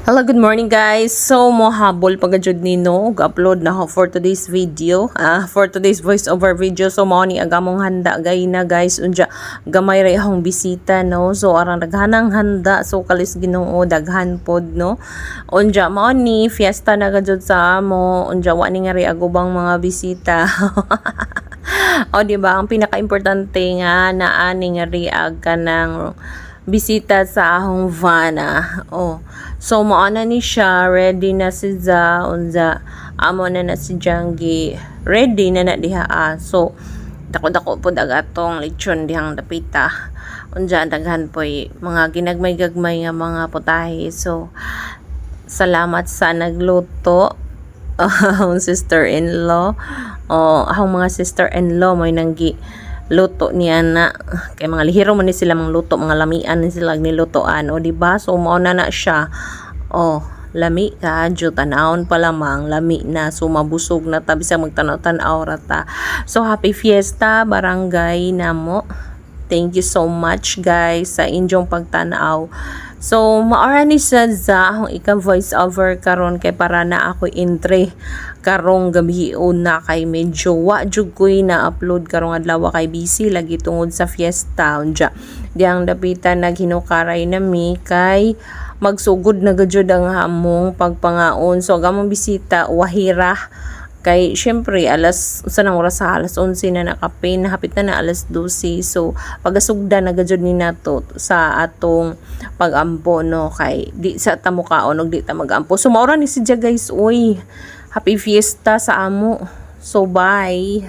Hello, good morning guys. So, mohabol pagajud nino upload na ho for today's video. For today's voiceover video. So, mao ni agamong handa gay na guys. Unja gamay ra ihong bisita no. So, arang daghanang handa. So, kalis Ginoo daghan pod no. Unja mao ni fiesta na gajud sa amo. Unja wa ni nga ri agubang mga bisita. O di ba ang pinaka-importante nga naa ni nga riag kanang bisita sa ahong van. So mao na ni siya, ready na si Za, unza amo na si Jangi, ready na diha. So dako-dako pod agatong lechon dihang dapita. Unja daghan poy mga ginagmay-gagmay nga mga putahe. So salamat sa nagluto. Ang sister-in-law. Ang mga sister-in-law may nanggi luto niya na kay mga lihiro man ni sila mga luto, mga lamian ni sila nilutoan o di ba? So mao na siya. Lami ka jud tanawon pa lamang lami na, so mabusog na ta bisag magtanaw-tanaw ra ta. So happy fiesta barangay namo. Thank you so much guys sa inyong pagtanaw. So maora ni sa akong ika-voice over karon kay para na ako entry karong gabi na kay medyo wa jud koy na upload karong adlaw kay busy lagi tungod sa fiesta unja. Diyang dapitan naghinukaray nami kay magsugod na gajud ang hamong pagpangaon. So gamong bisita wahira kay syempre alas sanang oras sa alas 11 na nakapin, hapit na alas 12. So pagasugda na gajud ni nato sa atong pagampo no kay di sa tamukaon og di ta magampo. So maura ni si guys, uy happy fiesta sa amo. So bye.